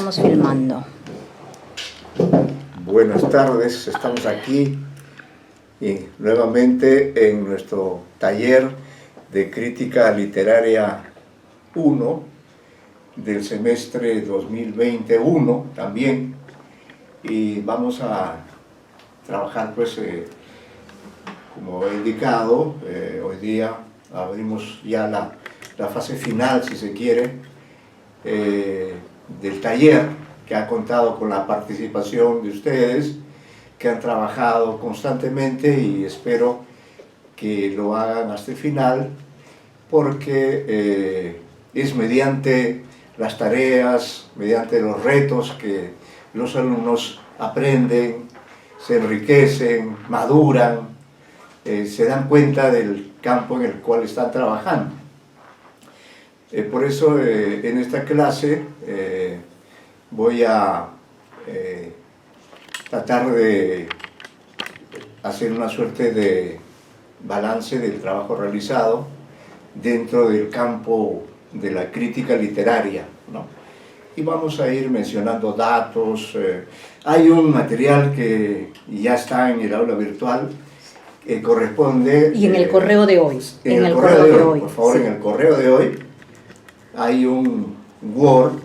estamos filmando. Buenas tardes, estamos aquí y nuevamente en nuestro taller de crítica literaria 1 del semestre 2021 también, y vamos a trabajar pues como he indicado, hoy día abrimos ya la fase final, si se quiere, del taller, que ha contado con la participación de ustedes, que han trabajado constantemente, y espero que lo hagan hasta el final, porque es mediante las tareas, mediante los retos que los alumnos aprenden, se enriquecen, maduran, se dan cuenta del campo en el cual están trabajando. Por eso en esta clase voy a tratar de hacer una suerte de balance del trabajo realizado dentro del campo de la crítica literaria, ¿no? Y vamos a ir mencionando datos. Hay un material que ya está en el aula virtual, que corresponde... Y en el correo de hoy. En el correo de hoy, por favor, sí. En el correo de hoy hay un Word,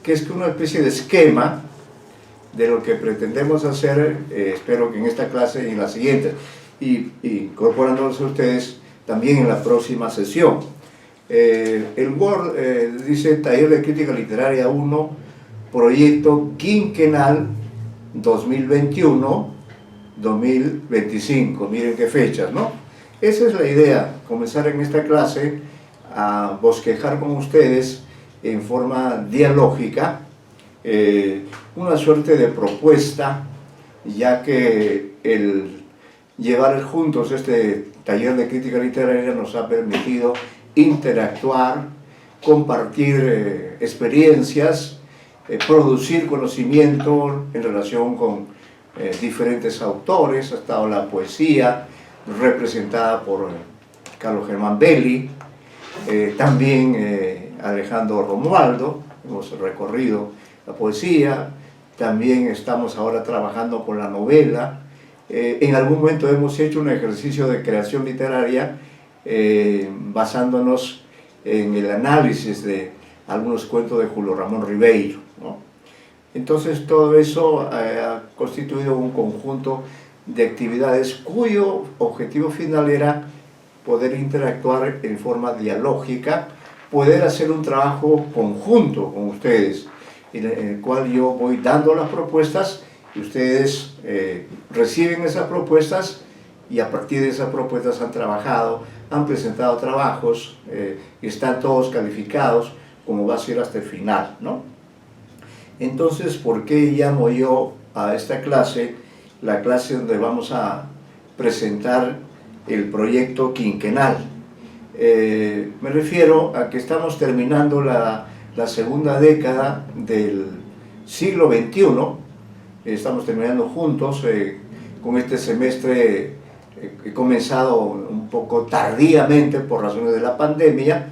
que es una especie de esquema de lo que pretendemos hacer, espero que en esta clase y en la siguiente, y incorporándolos a ustedes también en la próxima sesión. El Word dice Taller de Crítica Literaria 1, proyecto quinquenal 2021-2025, miren qué fechas, ¿no? Esa es la idea, comenzar en esta clase a bosquejar con ustedes en forma dialógica una suerte de propuesta, ya que el llevar juntos este taller de crítica literaria nos ha permitido interactuar, compartir experiencias, producir conocimiento en relación con diferentes autores. Ha estado la poesía representada por Carlos Germán Belli, también Alejandro Romualdo, hemos recorrido la poesía, también estamos ahora trabajando con la novela. En algún momento hemos hecho un ejercicio de creación literaria basándonos en el análisis de algunos cuentos de Julio Ramón Ribeiro, ¿no? Entonces todo eso ha constituido un conjunto de actividades cuyo objetivo final era poder interactuar en forma dialógica, poder hacer un trabajo conjunto con ustedes, en el cual yo voy dando las propuestas y ustedes reciben esas propuestas, y a partir de esas propuestas han trabajado, han presentado trabajos, están todos calificados, como va a ser hasta el final, ¿no? Entonces, ¿por qué llamo yo a esta clase la clase donde vamos a presentar el proyecto quinquenal? Me refiero a que estamos terminando la segunda década del siglo XXI, estamos terminando juntos con este semestre. He comenzado un poco tardíamente por razones de la pandemia,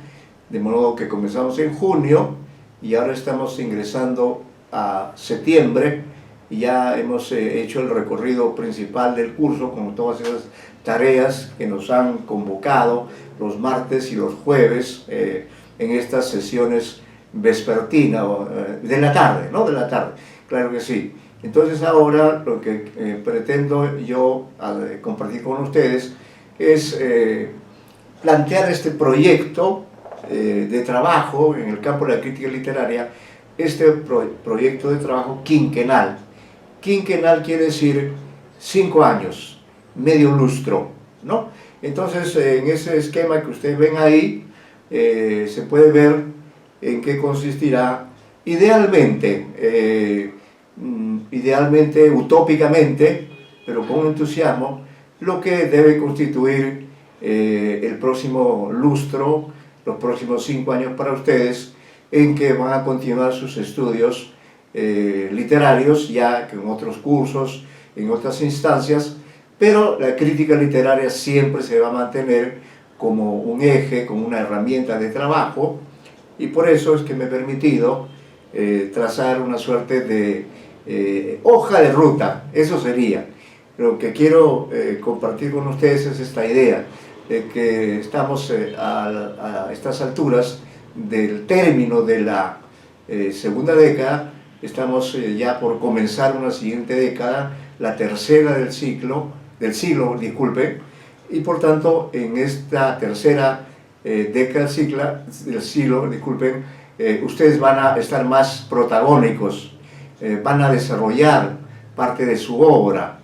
de modo que comenzamos en junio y ahora estamos ingresando a septiembre, y ya hemos hecho el recorrido principal del curso con todas esas tareas que nos han convocado los martes y los jueves en estas sesiones vespertinas, de la tarde, ¿no? De la tarde, claro que sí. Entonces ahora lo que pretendo yo compartir con ustedes es plantear este proyecto de trabajo en el campo de la crítica literaria, este proyecto de trabajo quinquenal. Quinquenal quiere decir 5 años, medio lustro, ¿no? Entonces en ese esquema que ustedes ven ahí se puede ver en qué consistirá idealmente, utópicamente, pero con entusiasmo, lo que debe constituir el próximo lustro, los próximos 5 años para ustedes, en que van a continuar sus estudios literarios, ya que en otros cursos, en otras instancias, pero la crítica literaria siempre se va a mantener como un eje, como una herramienta de trabajo, y por eso es que me he permitido trazar una suerte de hoja de ruta, eso sería. Lo que quiero compartir con ustedes es esta idea de que estamos a estas alturas del término de la segunda década, estamos ya por comenzar una siguiente década, la tercera del siglo, disculpen, y por tanto en esta tercera década del siglo, disculpen, ustedes van a estar más protagónicos, van a desarrollar parte de su obra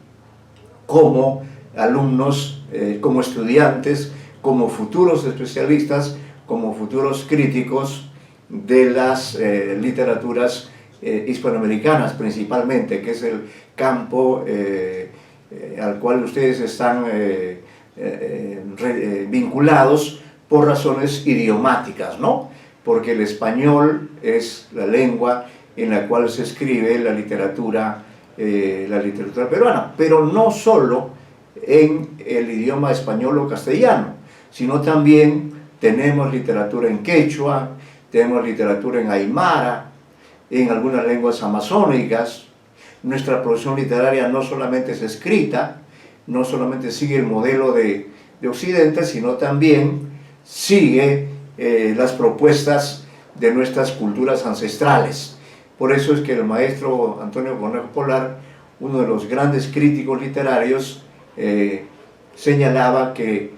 como alumnos, como estudiantes, como futuros especialistas, como futuros críticos de las literaturas hispanoamericanas principalmente, que es el campo al cual ustedes están vinculados por razones idiomáticas, ¿no? Porque el español es la lengua en la cual se escribe la literatura peruana, pero no solo en el idioma español o castellano, sino también tenemos literatura en quechua, tenemos literatura en aymara, en algunas lenguas amazónicas. Nuestra producción literaria no solamente es escrita, no solamente sigue el modelo de Occidente, sino también sigue las propuestas de nuestras culturas ancestrales. Por eso es que el maestro Antonio Cornejo Polar, uno de los grandes críticos literarios, señalaba que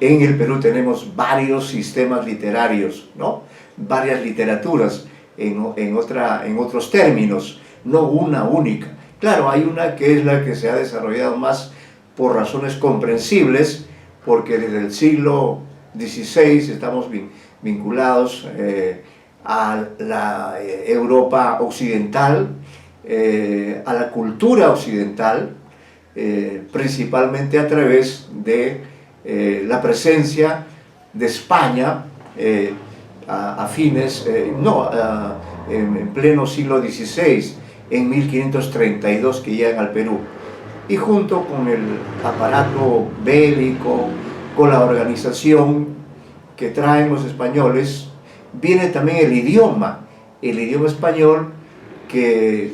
en el Perú tenemos varios sistemas literarios, ¿no? Varias literaturas, en otros términos, no una única. Claro, hay una que es la que se ha desarrollado más por razones comprensibles, porque desde el siglo XVI estamos vinculados a la Europa occidental, a la cultura occidental, principalmente a través de la presencia de España en pleno siglo XVI, en 1532 que llegan al Perú. Y junto con el aparato bélico, con la organización que traen los españoles, viene también el idioma español que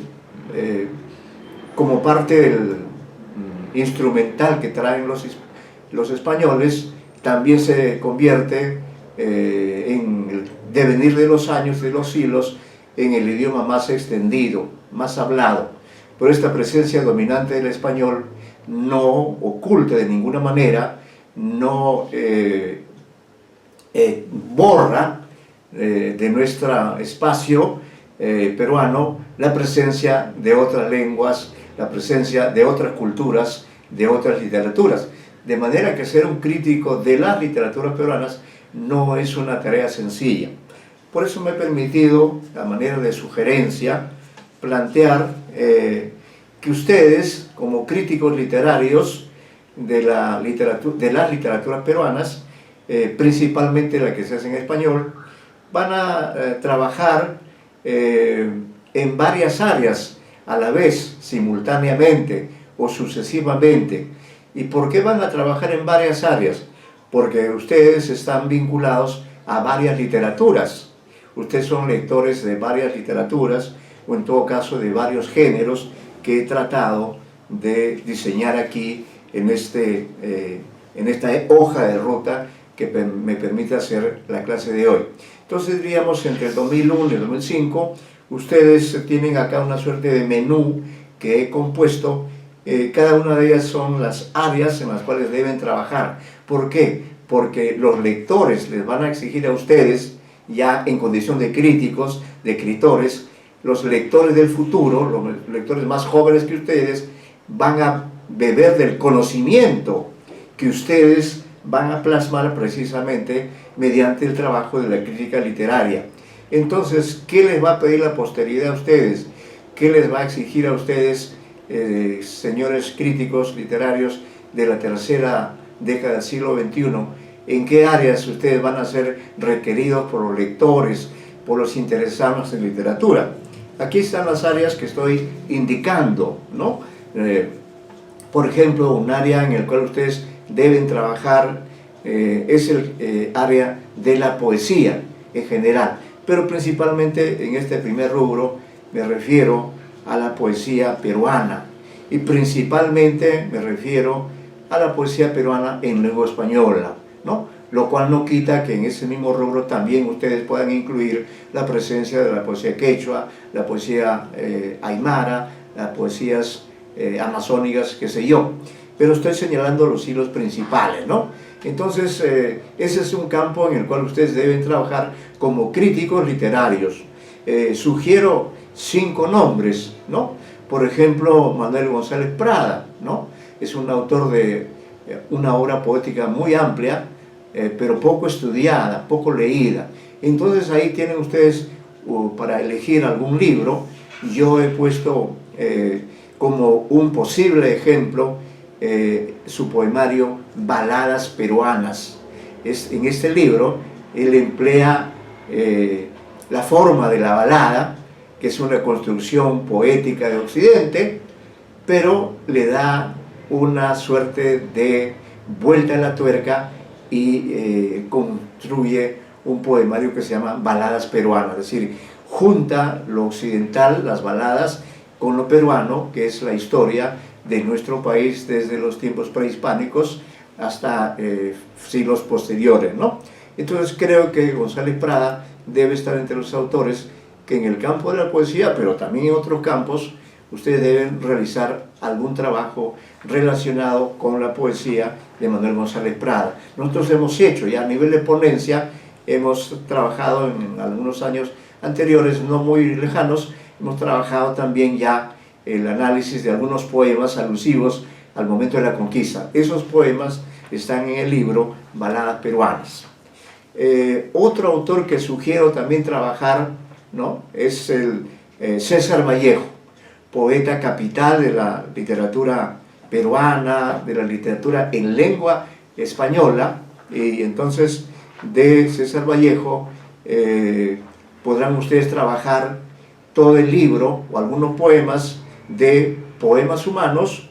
como parte del instrumental que traen los españoles, también se convierte en el devenir de los años, de los siglos, en el idioma más extendido, más hablado. Pero esta presencia dominante del español no oculta de ninguna manera, no borra de nuestro espacio peruano la presencia de otras lenguas, la presencia de otras culturas, de otras literaturas. De manera que ser un crítico de las literaturas peruanas no es una tarea sencilla. Por eso me he permitido, a manera de sugerencia, plantear que ustedes, como críticos literarios de las literaturas peruanas, principalmente la que se hace en español, van a trabajar en varias áreas a la vez, simultáneamente o sucesivamente. ¿Y por qué van a trabajar en varias áreas? Porque ustedes están vinculados a varias literaturas. Ustedes son lectores de varias literaturas, o en todo caso de varios géneros que he tratado de diseñar aquí en esta hoja de ruta que me permite hacer la clase de hoy. Entonces diríamos entre el 2001 y el 2005, ustedes tienen acá una suerte de menú que he compuesto. Cada una de ellas son las áreas en las cuales deben trabajar. ¿Por qué? Porque los lectores les van a exigir a ustedes, ya en condición de críticos, de escritores, los lectores del futuro, los lectores más jóvenes que ustedes, van a beber del conocimiento que ustedes van a plasmar precisamente mediante el trabajo de la crítica literaria. Entonces, ¿qué les va a pedir la posteridad a ustedes? ¿Qué les va a exigir a ustedes, señores críticos literarios de la tercera década del siglo XXI? ¿En qué áreas ustedes van a ser requeridos por los lectores, por los interesados en literatura? Aquí están las áreas que estoy indicando, ¿no? Por ejemplo, un área en el cual ustedes deben trabajar es el área de la poesía en general, pero principalmente en este primer rubro me refiero a la poesía peruana, y principalmente me refiero a la poesía peruana en lengua española, ¿no? Lo cual no quita que en ese mismo rubro también ustedes puedan incluir la presencia de la poesía quechua, la poesía aymara, las poesías amazónicas, qué sé yo. Pero estoy señalando los hilos principales, ¿no? Entonces, ese es un campo en el cual ustedes deben trabajar como críticos literarios. Sugiero 5 nombres, ¿no? Por ejemplo, Manuel González Prada, ¿no? Es un autor de una obra poética muy amplia, pero poco estudiada, poco leída. Entonces ahí tienen ustedes para elegir algún libro. Yo he puesto como un posible ejemplo su poemario Baladas Peruanas. En este libro él emplea la forma de la balada, que es una construcción poética de Occidente, pero le da una suerte de vuelta en la tuerca y construye un poemario que se llama Baladas Peruanas, es decir, junta lo occidental, las baladas, con lo peruano, que es la historia de nuestro país desde los tiempos prehispánicos hasta siglos posteriores, ¿no? Entonces creo que González Prada debe estar entre los autores que en el campo de la poesía, pero también en otros campos, ustedes deben realizar algún trabajo relacionado con la poesía de Manuel González Prada. Nosotros hemos hecho ya a nivel de ponencia, hemos trabajado en algunos años anteriores, no muy lejanos, hemos trabajado también ya el análisis de algunos poemas alusivos al momento de la conquista. Esos poemas están en el libro Baladas Peruanas. Otro autor que sugiero también trabajar, ¿no?, es el César Vallejo, poeta capital de la literatura peruana, de la literatura en lengua española, y entonces de César Vallejo podrán ustedes trabajar todo el libro o algunos poemas de Poemas Humanos,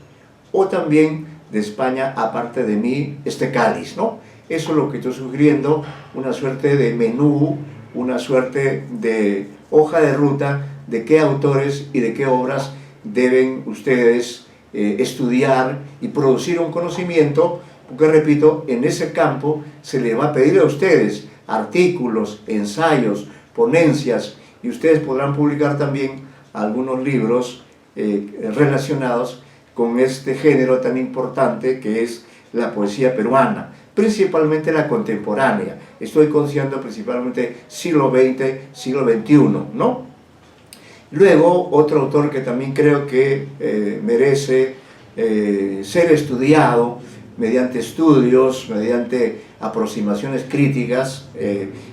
o también de España aparte de mí, este cáliz, ¿no? Eso es lo que estoy sugiriendo, una suerte de menú, una suerte de hoja de ruta de qué autores y de qué obras deben ustedes estudiar y producir un conocimiento, porque repito, en ese campo se les va a pedir a ustedes artículos, ensayos, ponencias, y ustedes podrán publicar también algunos libros relacionados con este género tan importante que es la poesía peruana, principalmente la contemporánea. Estoy considerando principalmente siglo XX, siglo XXI, ¿no? Luego, otro autor que también creo que merece ser estudiado mediante estudios, mediante aproximaciones críticas,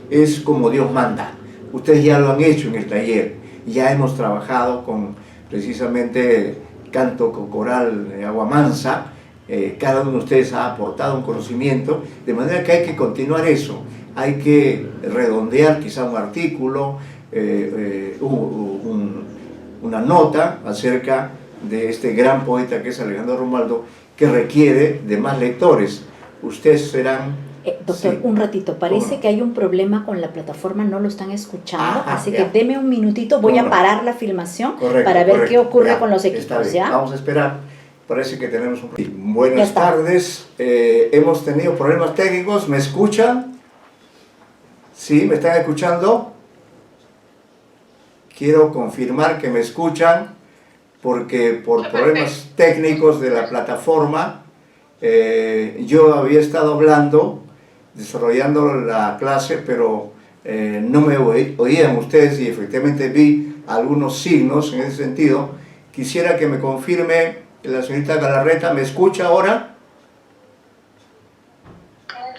es Como Dios Manda. Ustedes ya lo han hecho en el taller, ya hemos trabajado con precisamente canto coral Agua Mansa, cada uno de ustedes ha aportado un conocimiento, de manera que hay que continuar eso, hay que redondear quizá un artículo, una nota acerca de este gran poeta que es Alejandro Romualdo, que requiere de más lectores. Ustedes serán... doctor, sí, un ratito, parece que hay un problema con la plataforma, no lo están escuchando, así que deme un minutito, voy a parar la filmación para ver qué ocurre con los equipos, ¿ya? Vamos a esperar, parece que tenemos un... Buenas tardes, hemos tenido problemas técnicos, ¿me escuchan? ¿Sí? ¿Me están escuchando? Quiero confirmar que me escuchan, porque por problemas técnicos de la plataforma, yo había estado hablando, desarrollando la clase, pero no me oían ustedes, y efectivamente vi algunos signos en ese sentido. Quisiera que me confirme la señorita Galarreta, ¿me escucha ahora?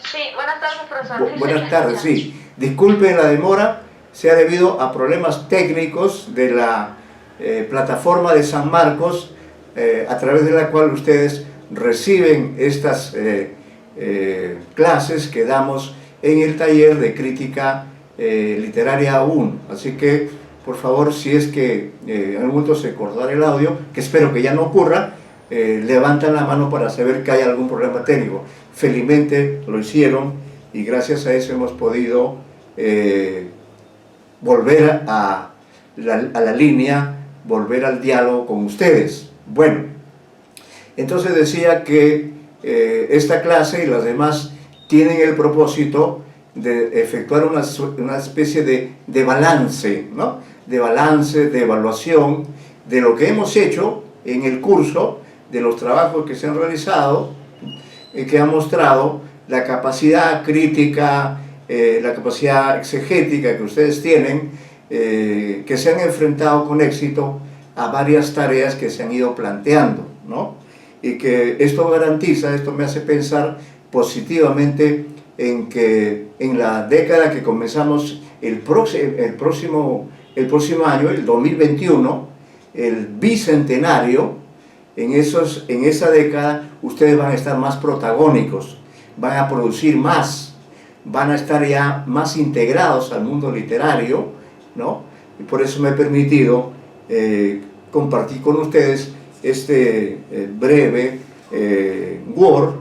Sí, buenas tardes, profesor. Buenas tardes, sí. Disculpen la demora, se ha debido a problemas técnicos de la plataforma de San Marcos, a través de la cual ustedes reciben estas clases que damos en el taller de crítica literaria aún. Así que, por favor, si es que en algún momento se cortará el audio, que espero que ya no ocurra, levantan la mano para saber que hay algún problema técnico. Felizmente lo hicieron, y gracias a eso hemos podido volver a la línea, volver al diálogo con ustedes. Bueno, entonces decía que esta clase y las demás tienen el propósito de efectuar una especie de balance, ¿no? De balance, de evaluación de lo que hemos hecho en el curso, de los trabajos que se han realizado, que han mostrado la capacidad crítica, la capacidad exegética que ustedes tienen, que se han enfrentado con éxito a varias tareas que se han ido planteando, ¿no? Y que esto garantiza, esto me hace pensar positivamente en que en la década que comenzamos el próximo año, el 2021, el bicentenario, en esa década ustedes van a estar más protagónicos, van a producir más, van a estar ya más integrados al mundo literario, ¿no? Y por eso me he permitido compartir con ustedes este breve Word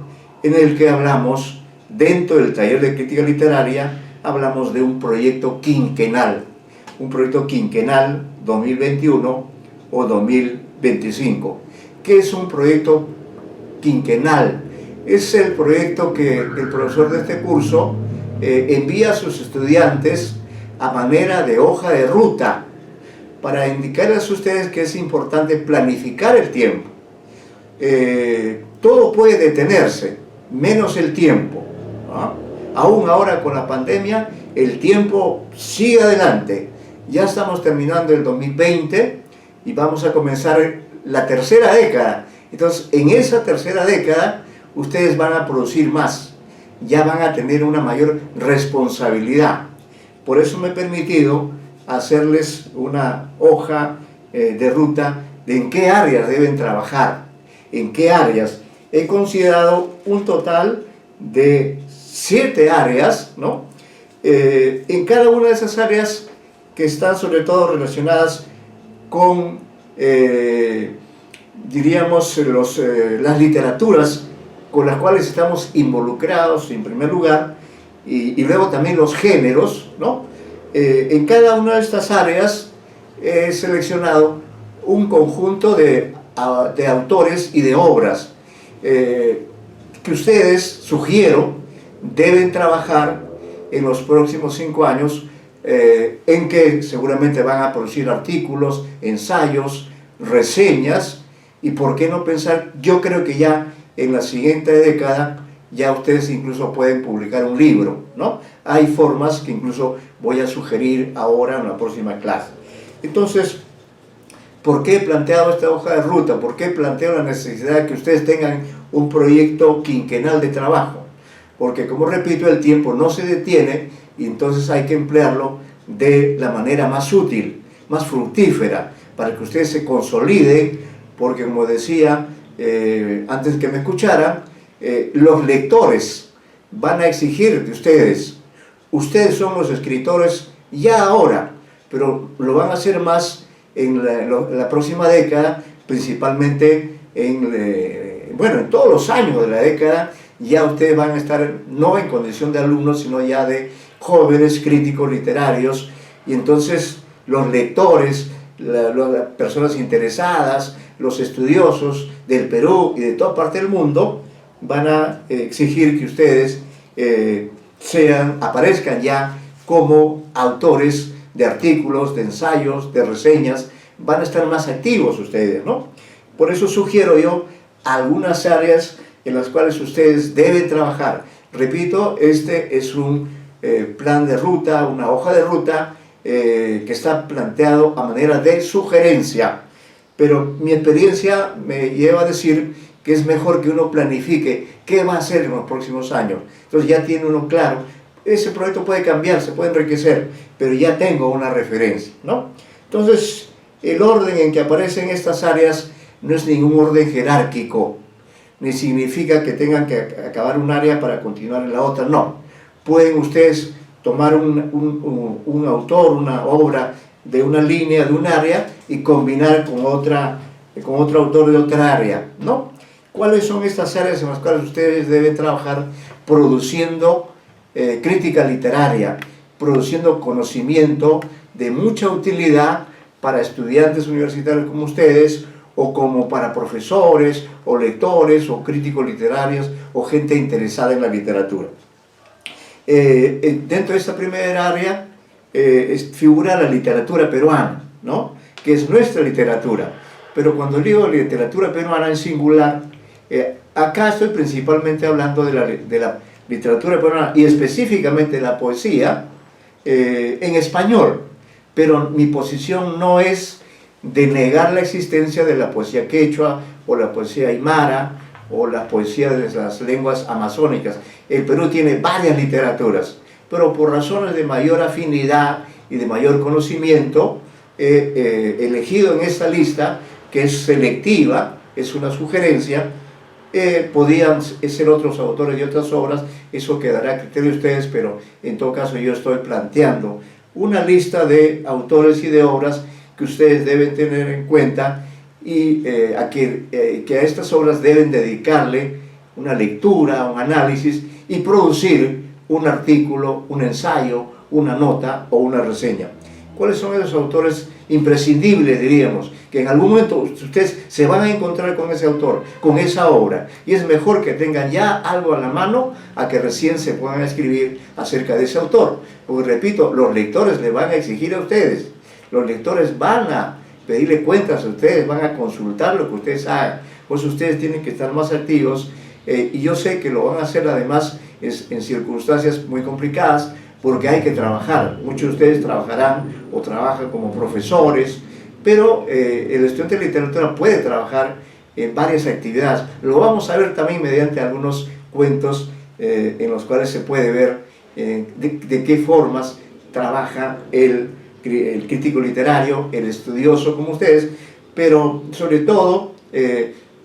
en el que hablamos, dentro del taller de crítica literaria, hablamos de un proyecto quinquenal 2021 o 2025. ¿Qué es un proyecto quinquenal? Es el proyecto que el profesor de este curso envía a sus estudiantes a manera de hoja de ruta para indicarles a ustedes que es importante planificar el tiempo. Todo puede detenerse, menos el tiempo, ¿no? Aún ahora con la pandemia, el tiempo sigue adelante. Ya estamos terminando el 2020 y vamos a comenzar la tercera década. Entonces, en esa tercera década, ustedes van a producir más, ya van a tener una mayor responsabilidad. Por eso me he permitido hacerles una hoja de ruta de en qué áreas deben trabajar, en qué áreas. He considerado un total de 7 áreas, ¿no? En cada una de esas áreas que están sobre todo relacionadas con, diríamos, las literaturas con las cuales estamos involucrados en primer lugar, y luego también los géneros, ¿no? En cada una de estas áreas he seleccionado un conjunto de autores y de obras que ustedes, sugiero, deben trabajar en los próximos 5 años, en que seguramente van a producir artículos, ensayos, reseñas, y por qué no pensar, yo creo que ya en la siguiente década ya ustedes incluso pueden publicar un libro, ¿no? Hay formas que incluso voy a sugerir ahora en la próxima clase. Entonces, ¿por qué he planteado esta hoja de ruta? ¿Por qué planteo la necesidad de que ustedes tengan un proyecto quinquenal de trabajo? Porque, como repito, el tiempo no se detiene y entonces hay que emplearlo de la manera más útil, más fructífera, para que ustedes se consoliden, porque, como decía antes que me escucharan, los lectores van a exigir de ustedes. Ustedes son los escritores ya ahora, pero lo van a hacer más en la próxima década, principalmente en todos los años de la década. Ya ustedes van a estar no en condición de alumnos, sino ya de jóvenes críticos literarios, y entonces los lectores, las personas interesadas, los estudiosos del Perú y de toda parte del mundo van a exigir que ustedes aparezcan ya como autores de artículos, de ensayos, de reseñas. Van a estar más activos ustedes, ¿no? Por eso sugiero yo algunas áreas en las cuales ustedes deben trabajar. Repito, este es un plan de ruta, una hoja de ruta que está planteado a manera de sugerencia, pero mi experiencia me lleva a decir que es mejor que uno planifique qué va a hacer en los próximos años. Entonces ya tiene uno claro, ese proyecto puede cambiar, se puede enriquecer, pero ya tengo una referencia, ¿no? Entonces, el orden en que aparecen estas áreas no es ningún orden jerárquico, ni significa que tengan que acabar un área para continuar en la otra, no. Pueden ustedes tomar un autor, una obra de una línea, de un área, y combinar con otro autor de otra área, ¿no? ¿Cuáles son estas áreas en las cuales ustedes deben trabajar produciendo crítica literaria, produciendo conocimiento de mucha utilidad para estudiantes universitarios como ustedes, o como para profesores, o lectores, o críticos literarios, o gente interesada en la literatura. Dentro de esta primera área figura la literatura peruana, ¿no? Que es nuestra literatura. Pero cuando digo literatura peruana en singular, acá estoy principalmente hablando de la literatura peruana y específicamente de la poesía en español. Pero mi posición no es de negar la existencia de la poesía quechua o la poesía aymara o la poesía de las lenguas amazónicas. El Perú tiene varias literaturas, pero por razones de mayor afinidad y de mayor conocimiento he elegido en esta lista, que es selectiva, es una sugerencia. Podían ser otros autores y otras obras, eso quedará a criterio de ustedes, pero en todo caso yo estoy planteando una lista de autores y de obras que ustedes deben tener en cuenta y que a estas obras deben dedicarle una lectura, un análisis y producir un artículo, un ensayo, una nota o una reseña. ¿Cuáles son esos autores imprescindibles, diríamos? Que en algún momento ustedes se van a encontrar con ese autor, con esa obra, y es mejor que tengan ya algo a la mano a que recién se puedan escribir acerca de ese autor. Porque repito, los lectores le van a exigir a ustedes, los lectores van a pedirle cuentas a ustedes, van a consultar lo que ustedes hagan, pues ustedes tienen que estar más activos, y yo sé que lo van a hacer además en circunstancias muy complicadas, porque hay que trabajar. Muchos de ustedes trabajarán o trabajan como profesores, pero el estudiante de literatura puede trabajar en varias actividades. Lo vamos a ver también mediante algunos cuentos en los cuales se puede ver de qué formas trabaja el crítico literario, el estudioso como ustedes, pero sobre todo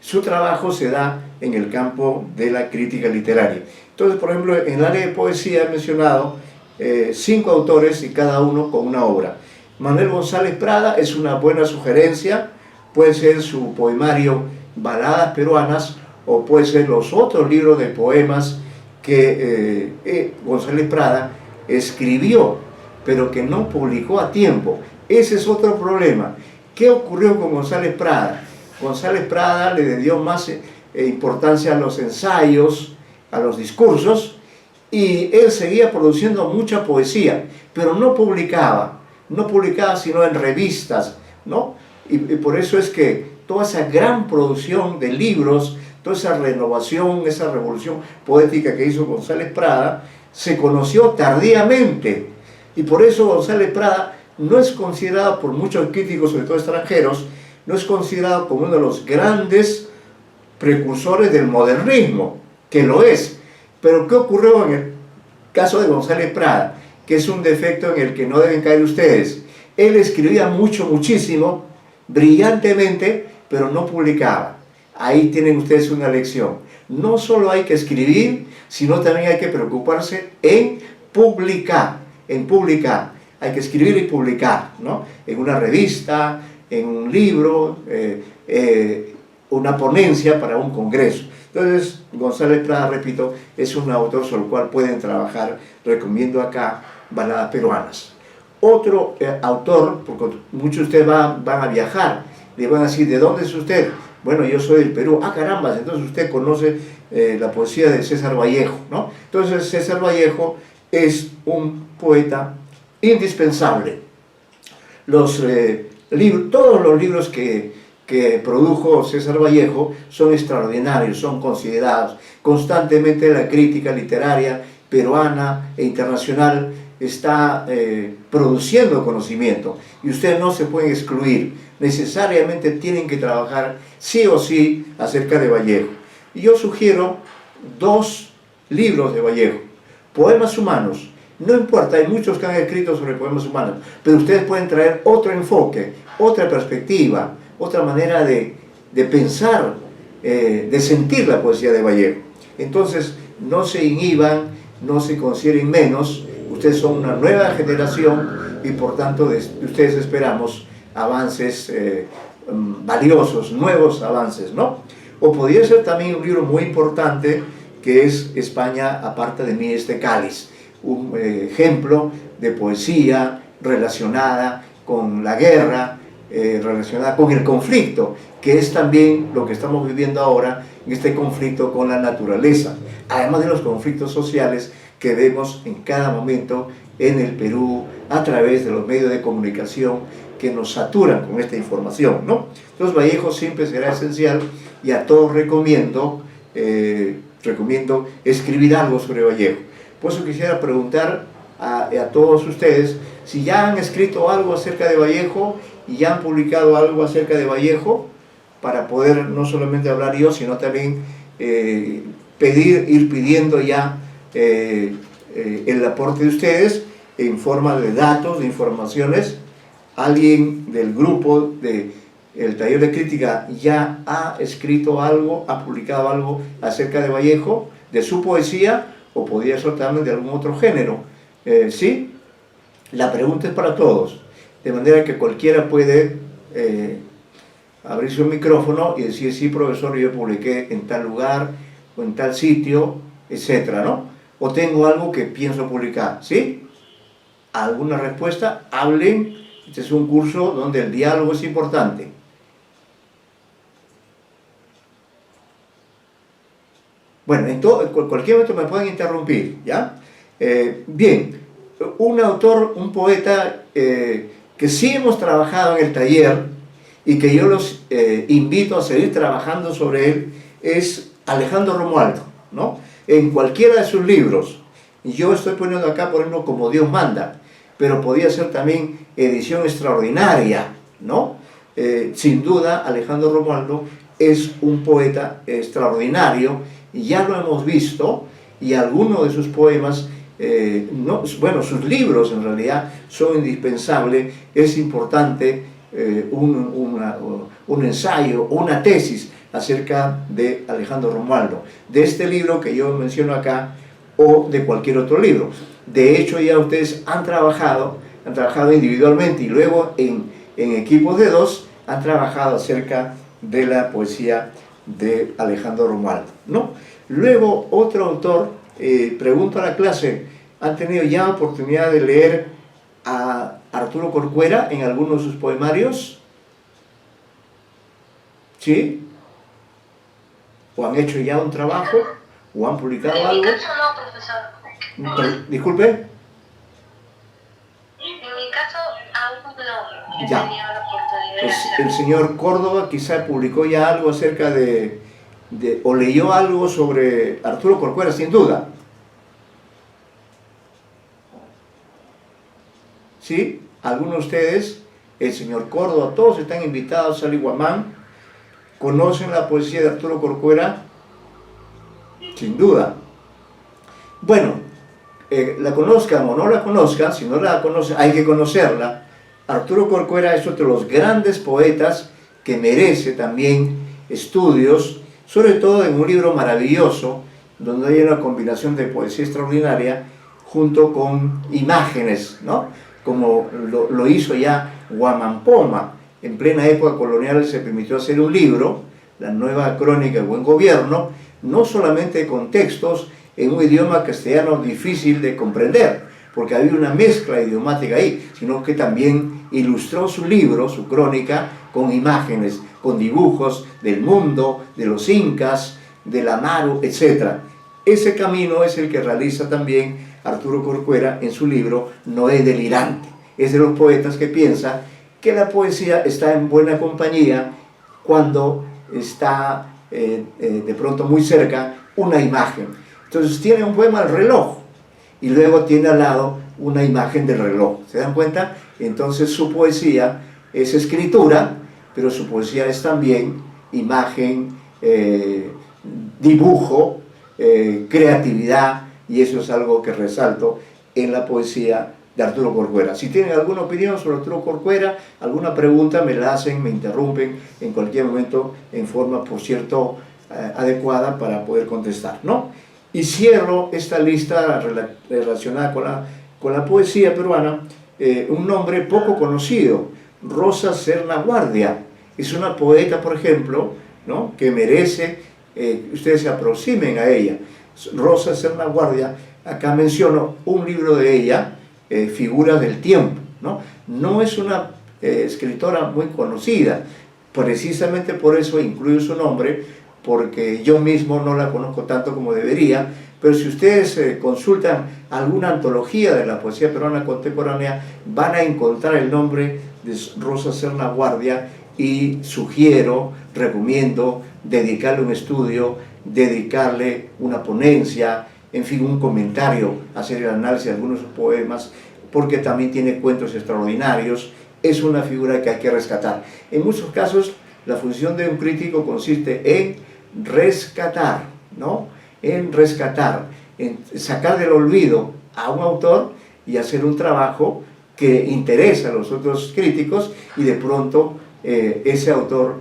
su trabajo se da en el campo de la crítica literaria. Entonces, por ejemplo, en el área de poesía he mencionado 5 autores y cada uno con una obra. Manuel González Prada es una buena sugerencia, puede ser su poemario Baladas Peruanas o puede ser los otros libros de poemas que González Prada escribió, pero que no publicó a tiempo. Ese es otro problema. ¿Qué ocurrió con González Prada? González Prada le dio más importancia a los ensayos, a los discursos, y él seguía produciendo mucha poesía, pero no publicaba sino en revistas, ¿no? Y por eso es que toda esa gran producción de libros, toda esa renovación, esa revolución poética que hizo González Prada, se conoció tardíamente, y por eso González Prada no es considerado por muchos críticos, sobre todo extranjeros, no es considerado como uno de los grandes precursores del modernismo, que lo es. Pero ¿qué ocurrió en el caso de González Prada? Que es un defecto en el que no deben caer ustedes. Él escribía muchísimo, brillantemente, pero no publicaba. Ahí tienen ustedes una lección. No solo hay que escribir, sino también hay que preocuparse en publicar, Hay que escribir y publicar, ¿no? En una revista, en un libro, una ponencia para un congreso. Entonces, González Prada, repito, es un autor sobre el cual pueden trabajar. Recomiendo acá Baladas Peruanas. Otro autor, porque muchos de ustedes van a viajar, le van a decir, ¿de dónde es usted? Bueno, yo soy del Perú. Ah, caramba, entonces usted conoce la poesía de César Vallejo, ¿no? Entonces, César Vallejo es un poeta indispensable. Todos los libros que produjo César Vallejo son extraordinarios, son considerados. Constantemente la crítica literaria peruana e internacional está produciendo conocimiento, y ustedes no se pueden excluir, necesariamente tienen que trabajar sí o sí acerca de Vallejo. Y yo sugiero 2 libros de Vallejo: Poemas Humanos. No importa, hay muchos que han escrito sobre poemas humanos, pero ustedes pueden traer otro enfoque, otra perspectiva, otra manera de pensar, de sentir la poesía de Vallejo. Entonces, no se inhiban, no se consideren menos. Ustedes son una nueva generación y por tanto de ustedes esperamos avances valiosos, nuevos avances, ¿no? O podría ser también un libro muy importante que es España aparta de mí este cáliz, un ejemplo de poesía relacionada con la guerra, relacionada con el conflicto, que es también lo que estamos viviendo ahora, en este conflicto con la naturaleza, además de los conflictos sociales que vemos en cada momento en el Perú a través de los medios de comunicación que nos saturan con esta información, ¿no? Entonces Vallejo siempre será esencial y a todos recomiendo escribir algo sobre Vallejo. Por eso quisiera preguntar a todos ustedes si ya han escrito algo acerca de Vallejo y ya han publicado algo acerca de Vallejo, para poder no solamente hablar yo, sino también ir pidiendo ya el aporte de ustedes en forma de datos, de informaciones. Alguien del grupo del taller de crítica ya ha escrito algo, ha publicado algo acerca de Vallejo, de su poesía, o podría ser también de algún otro género. ¿Sí? La pregunta es para todos, de manera que cualquiera puede abrirse un micrófono y decir: sí, profesor, yo publiqué en tal lugar o en tal sitio, etcétera, ¿no? O tengo algo que pienso publicar, ¿sí? ¿Alguna respuesta? Hablen. Este es un curso donde el diálogo es importante. Bueno, en cualquier momento me pueden interrumpir, ¿ya? Bien, un autor, un poeta que sí hemos trabajado en el taller y que yo los invito a seguir trabajando sobre él, es Alejandro Romualdo, ¿no? En cualquiera de sus libros, y yo estoy poniendo acá, por ejemplo, Como Dios manda, pero podría ser también Edición Extraordinaria, ¿no? Sin duda, Alejandro Romualdo es un poeta extraordinario, y ya lo hemos visto, y algunos de sus poemas, bueno, sus libros en realidad son indispensables. Es importante un ensayo o una tesis acerca de Alejandro Romualdo, de este libro que yo menciono acá, o de cualquier otro libro. De hecho, ya ustedes han trabajado individualmente y luego en equipos de dos han trabajado acerca de la poesía de Alejandro Romualdo, ¿no? Luego, otro autor, pregunto a la clase, ¿han tenido ya oportunidad de leer a Arturo Corcuera en algunos de sus poemarios? ¿Sí? ¿O han hecho ya un trabajo? ¿O han publicado algo? En mi caso no, profesor. Disculpe. En mi caso aún no he Ya. tenido la oportunidad de Pues hacerlo. el señor Córdoba quizá publicó ya algo acerca o leyó algo sobre Arturo Corcuera, sin duda. ¿Sí? Algunos de ustedes, el señor Córdoba, todos están invitados al Iguamán. ¿Conocen la poesía de Arturo Corcuera? Sin duda. Bueno, la conozcan o no la conozcan, si no la conocen, hay que conocerla. Arturo Corcuera es otro de los grandes poetas que merece también estudios, sobre todo en un libro maravilloso, donde hay una combinación de poesía extraordinaria junto con imágenes, ¿no? Como lo hizo ya Guamampoma. En plena época colonial se permitió hacer un libro, La Nueva Crónica del Buen Gobierno, no solamente con textos en un idioma castellano difícil de comprender, porque había una mezcla idiomática ahí, sino que también ilustró su libro, su crónica, con imágenes, con dibujos del mundo, de los incas, del Amaru, etc. Ese camino es el que realiza también Arturo Corcuera en su libro Noé Delirante. Es de los poetas que piensa que la poesía está en buena compañía cuando está de pronto muy cerca una imagen. Entonces tiene un poema El reloj y luego tiene al lado una imagen del reloj. ¿Se dan cuenta? Entonces su poesía es escritura, pero su poesía es también imagen, dibujo, creatividad, y eso es algo que resalto en la poesía de Arturo Corcuera. Si tienen alguna opinión sobre Arturo Corcuera, alguna pregunta, me la hacen, me interrumpen en cualquier momento en forma, por cierto, adecuada para poder contestar, ¿no? Y cierro esta lista relacionada con la poesía peruana, un nombre poco conocido, Rosa Serna Guardia. Es una poeta, por ejemplo, ¿no?, que merece ustedes se aproximen a ella. Rosa Serna Guardia, acá menciono un libro de ella, Figuras del Tiempo. ¿no? No es una escritora muy conocida, precisamente por eso incluyo su nombre, porque yo mismo no la conozco tanto como debería, pero si ustedes consultan alguna antología de la poesía peruana contemporánea, van a encontrar el nombre de Rosa Serna Guardia, y sugiero, recomiendo dedicarle un estudio, dedicarle una ponencia, en fin, un comentario, hacer el análisis de algunos poemas, porque también tiene cuentos extraordinarios. Es una figura que hay que rescatar. En muchos casos, la función de un crítico consiste en rescatar, ¿no? En rescatar, en sacar del olvido a un autor y hacer un trabajo que interesa a los otros críticos, y de pronto ese autor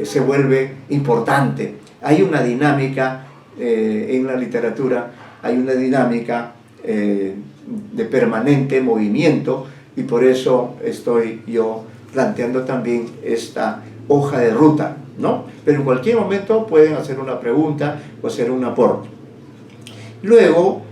se vuelve importante. Hay una dinámica en la literatura, hay una dinámica de permanente movimiento, y por eso estoy yo planteando también esta hoja de ruta, ¿no? Pero en cualquier momento pueden hacer una pregunta o hacer un aporte. Luego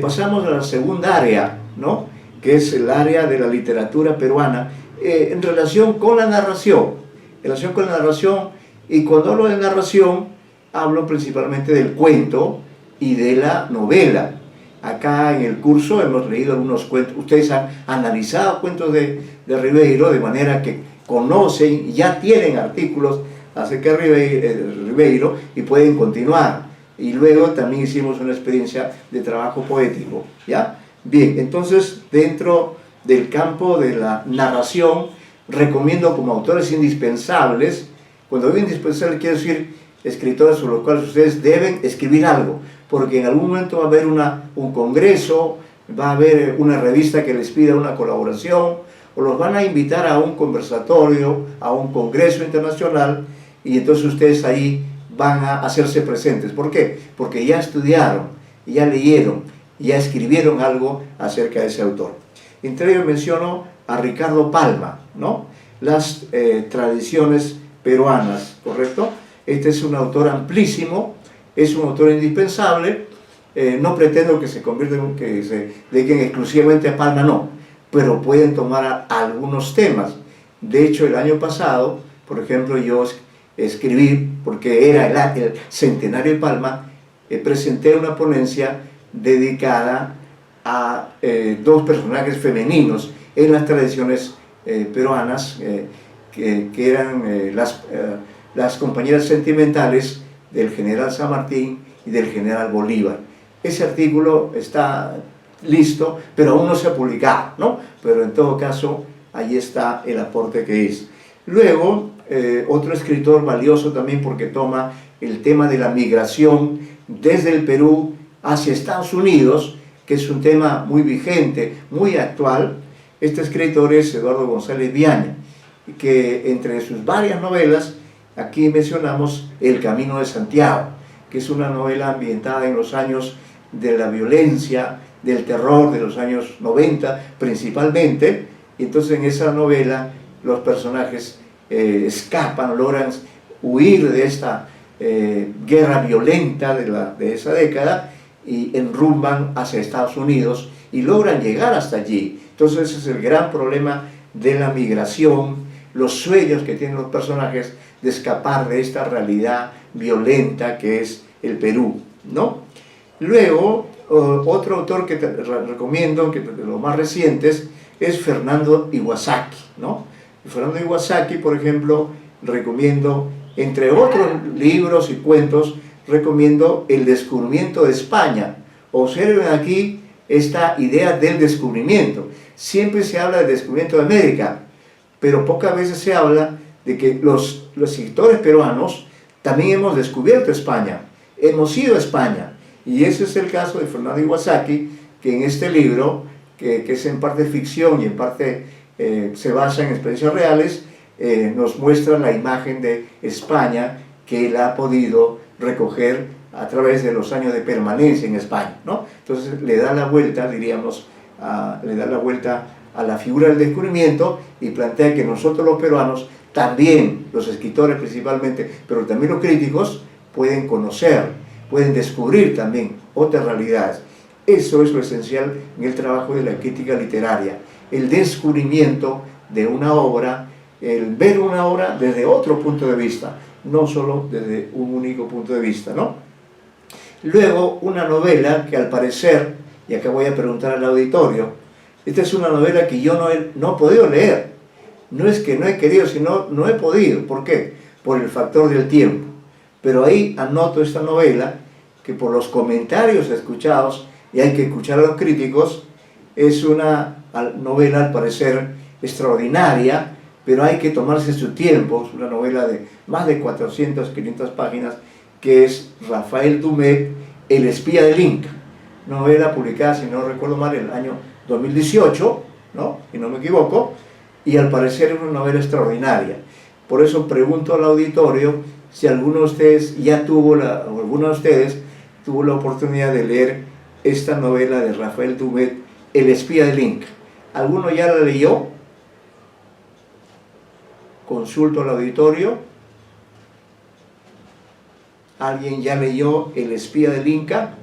pasamos a la segunda área, ¿no? Que es el área de la literatura peruana en relación con la narración. En relación con la narración, y cuando hablo de narración, hablo principalmente del cuento y de la novela. Acá en el curso hemos leído algunos cuentos, ustedes han analizado cuentos de Ribeiro, de manera que conocen, ya tienen artículos acerca de Ribeiro y pueden continuar. Y luego también hicimos una experiencia de trabajo poético, ¿ya? Bien, entonces dentro del campo de la narración, recomiendo como autores indispensables. Cuando digo indispensable, quiero decir escritores sobre los cuales ustedes deben escribir algo, porque en algún momento va a haber un congreso, va a haber una revista que les pida una colaboración, o los van a invitar a un conversatorio, a un congreso internacional, y entonces ustedes ahí van a hacerse presentes. ¿Por qué? Porque ya estudiaron, ya leyeron, ya escribieron algo acerca de ese autor. Entre ellos menciono a Ricardo Palma, ¿no? Las tradiciones peruanas, ¿correcto? Este es un autor amplísimo, es un autor indispensable. No pretendo que se conviertan, que se dediquen exclusivamente a Palma, no, pero pueden tomar algunos temas. De hecho, el año pasado, por ejemplo, yo escribí, porque era el centenario de Palma, presenté una ponencia dedicada a dos personajes femeninos en las tradiciones peruanas, que eran las compañeras sentimentales del general San Martín y del general Bolívar. Ese artículo está listo, pero aún no se ha publicado, ¿no? Pero en todo caso, ahí está el aporte que es. Luego, otro escritor valioso también, porque toma el tema de la migración desde el Perú hacia Estados Unidos, que es un tema muy vigente, muy actual. Este escritor es Eduardo González Viaña, que entre sus varias novelas, aquí mencionamos El Camino de Santiago, que es una novela ambientada en los años de la violencia, del terror de los años 90 principalmente. Y entonces en esa novela los personajes escapan, logran huir de esta guerra violenta de esa década y enrumban hacia Estados Unidos y logran llegar hasta allí. Entonces ese es el gran problema de la migración, los sueños que tienen los personajes de escapar de esta realidad violenta que es el Perú, ¿no? Luego, otro autor que te recomiendo, que de los más recientes, es Fernando Iwasaki, ¿no? Fernando Iwasaki, por ejemplo, recomiendo, entre otros libros y cuentos, recomiendo El descubrimiento de España. Observen aquí esta idea del descubrimiento. Siempre se habla del descubrimiento de América, pero pocas veces se habla de que los escritores peruanos también hemos descubierto España, hemos ido a España. Y ese es el caso de Fernando Iwasaki, que en este libro, que es en parte ficción y en parte se basa en experiencias reales, nos muestra la imagen de España que él ha podido recoger a través de los años de permanencia en España, ¿no? Entonces le da la vuelta, diríamos, le da la vuelta a la figura del descubrimiento y plantea que nosotros los peruanos, también los escritores principalmente, pero también los críticos, pueden conocer, pueden descubrir también otras realidades. Eso es lo esencial en el trabajo de la crítica literaria, el descubrimiento de una obra, el ver una obra desde otro punto de vista, no solo desde un único punto de vista, ¿no? Luego, una novela que al parecer, y acá voy a preguntar al auditorio, esta es una novela que yo no he podido leer. No es que no he querido, sino no he podido. ¿Por qué? Por el factor del tiempo. Pero ahí anoto esta novela, que por los comentarios escuchados, y hay que escuchar a los críticos, es una novela al parecer extraordinaria, pero hay que tomarse su tiempo. Es una novela de más de 400, 500 páginas, que es Rafael Dumet, El espía del Inca. Novela publicada, si no recuerdo mal, en el año 2018, ¿no? Si no me equivoco, y al parecer es una novela extraordinaria. Por eso pregunto al auditorio si alguno de ustedes ya tuvo o alguno de ustedes tuvo la oportunidad de leer esta novela de Rafael Dumet, El espía del Inca. ¿Alguno ya la leyó? Consulto al auditorio. ¿Alguien ya leyó El espía del Inca?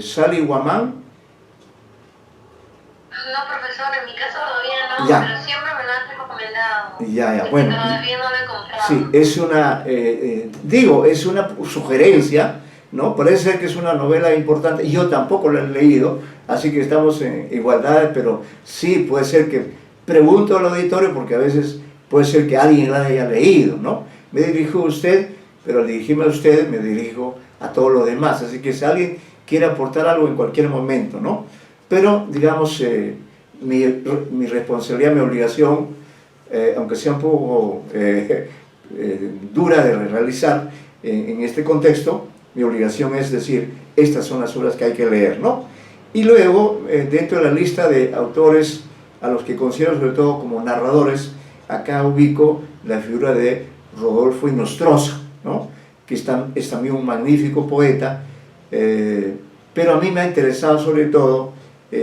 Sally Guamán. No, profesor, en mi caso todavía no, Ya. pero siempre me lo han recomendado. Ya, bueno. Todavía no lo he comprado. Sí, es una, es una sugerencia, ¿no? Parece ser que es una novela importante, yo tampoco la he leído, así que estamos en igualdad, pero sí puede ser que pregunto al auditorio, porque a veces puede ser que alguien la haya leído, ¿no? Me dirijo a usted, pero al dirigirme a usted me dirijo a todos los demás, así que si alguien quiere aportar algo en cualquier momento, ¿no? Pero, digamos, mi responsabilidad, mi obligación, aunque sea un poco dura de realizar en este contexto, mi obligación es decir, estas son las obras que hay que leer, ¿no? Y luego, dentro de la lista de autores a los que considero sobre todo como narradores, acá ubico la figura de Rodolfo Nostroza, ¿no? Que es también un magnífico poeta, pero a mí me ha interesado sobre todo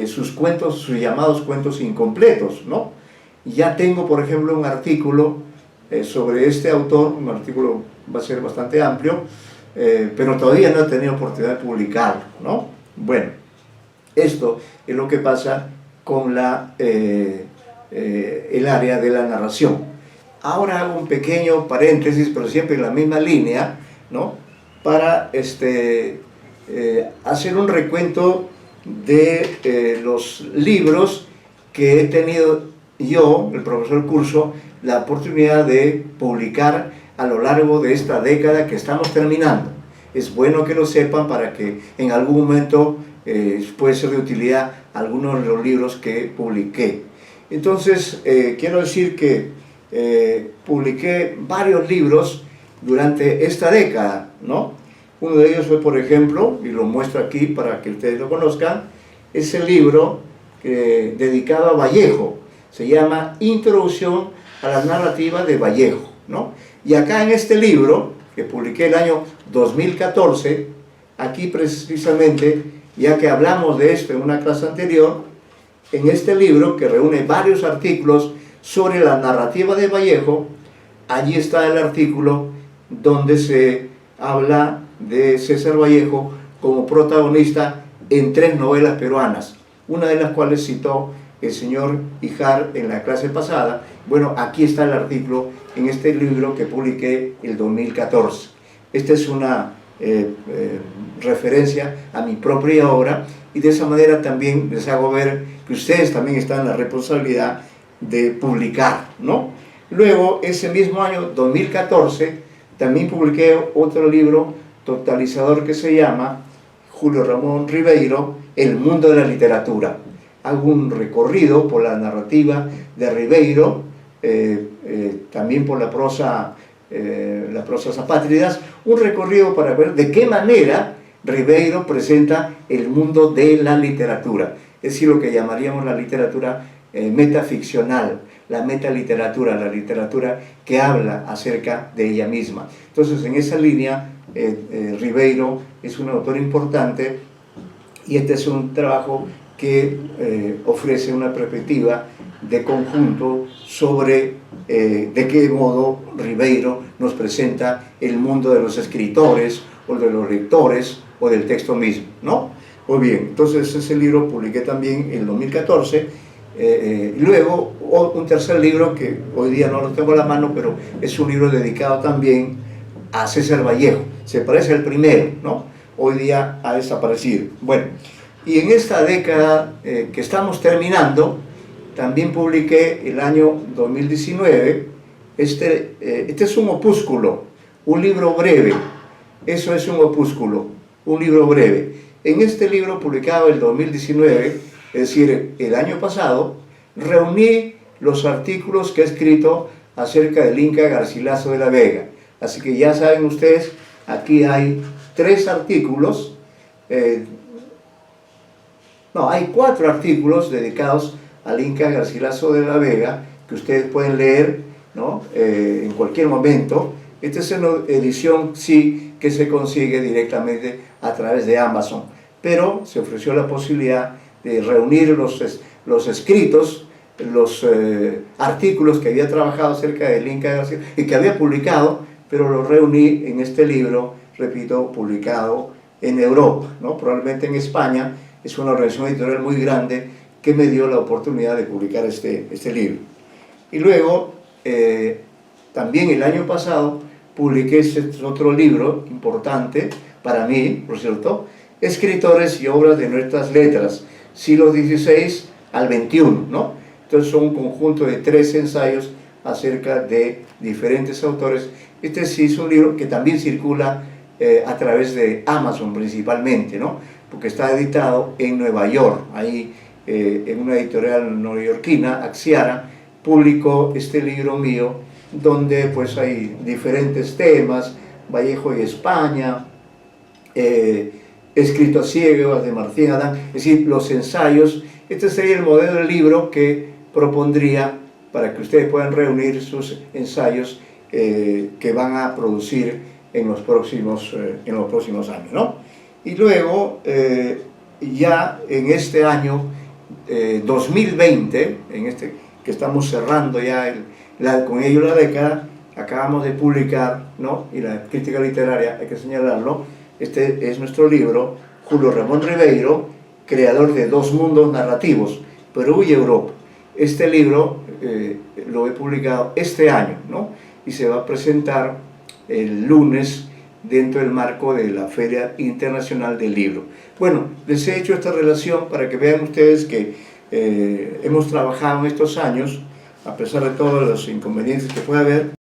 sus cuentos, sus llamados cuentos incompletos, ¿no? Ya tengo, por ejemplo, un artículo sobre este autor, un artículo va a ser bastante amplio, pero todavía no he tenido oportunidad de publicarlo, ¿no? Bueno, esto es lo que pasa con el área de la narración. Ahora hago un pequeño paréntesis, pero siempre en la misma línea, ¿no? Para hacer un recuento de los libros que he tenido yo, el profesor Curso, la oportunidad de publicar a lo largo de esta década que estamos terminando. Es bueno que lo sepan para que en algún momento puede ser de utilidad algunos de los libros que publiqué. Entonces, quiero decir que publiqué varios libros durante esta década, ¿no? Uno de ellos fue, por ejemplo, y lo muestro aquí para que ustedes lo conozcan, es el libro dedicado a Vallejo. Se llama Introducción a la narrativa de Vallejo, ¿no? Y acá en este libro, que publiqué el año 2014, aquí precisamente, ya que hablamos de esto en una clase anterior, en este libro, que reúne varios artículos sobre la narrativa de Vallejo, allí está el artículo donde se habla de César Vallejo como protagonista en 3 novelas peruanas, una de las cuales citó el señor Ijar en la clase pasada. Bueno, aquí está el artículo en este libro que publiqué el 2014. Esta es una referencia a mi propia obra, y de esa manera también les hago ver que ustedes también están en la responsabilidad de publicar, ¿no? Luego, ese mismo año 2014, también publiqué otro libro totalizador que se llama Julio Ramón Ribeiro, El mundo de la literatura. Hago un recorrido por la narrativa de Ribeiro, también por las prosas apátridas, un recorrido para ver de qué manera Ribeiro presenta el mundo de la literatura, es decir, lo que llamaríamos la literatura metaficcional, la metaliteratura, la literatura que habla acerca de ella misma. Entonces, en esa línea, Ribeiro es un autor importante, y este es un trabajo que ofrece una perspectiva de conjunto sobre de qué modo Ribeiro nos presenta el mundo de los escritores o de los lectores, o del texto mismo, ¿no? Muy bien, entonces ese libro publiqué también en el 2014. Luego un tercer libro que hoy día no lo tengo a la mano, pero es un libro dedicado también a César Vallejo. Se parece al primero, ¿no? Hoy día ha desaparecido. Bueno, y en esta década que estamos terminando, también publiqué el año 2019, este es un opúsculo, un libro breve. Eso es un opúsculo, un libro breve. En este libro publicado en el 2019, es decir, el año pasado, reuní los artículos que he escrito acerca del Inca Garcilaso de la Vega. Así que ya saben ustedes, aquí hay 3 artículos, hay 4 artículos dedicados al Inca Garcilaso de la Vega, que ustedes pueden leer, ¿no? En cualquier momento. Esta es una edición, sí, que se consigue directamente a través de Amazon, pero se ofreció la posibilidad de reunir los escritos, los artículos que había trabajado acerca del Inca Garcilaso y que había publicado, pero los reuní en este libro, repito, publicado en Europa, ¿no? Probablemente en España. Es una organización editorial muy grande que me dio la oportunidad de publicar este libro. Y luego, también el año pasado, publiqué este otro libro importante para mí, por cierto, Escritores y obras de nuestras letras, siglo XVI al XXI, ¿no? Entonces son un conjunto de 3 ensayos acerca de diferentes autores. Este sí es un libro que también circula a través de Amazon principalmente, ¿no? Porque está editado en Nueva York. Ahí, en una editorial neoyorquina, Axiara, publicó este libro mío, donde pues hay diferentes temas, Vallejo y España, Escrito a ciegas de Martín Adán, es decir, los ensayos. Este sería el modelo del libro que propondría para que ustedes puedan reunir sus ensayos que van a producir en los próximos años, ¿no? Y luego, ya en este año 2020, que estamos cerrando ya con ello la década, acabamos de publicar, ¿no? Y la crítica literaria, hay que señalarlo, este es nuestro libro, Julio Ramón Ribeiro, creador de 2 mundos narrativos, Perú y Europa. Este libro lo he publicado este año, ¿no? Y se va a presentar el lunes dentro del marco de la Feria Internacional del Libro. Bueno, les he hecho esta relación para que vean ustedes que hemos trabajado en estos años, a pesar de todos los inconvenientes que puede haber,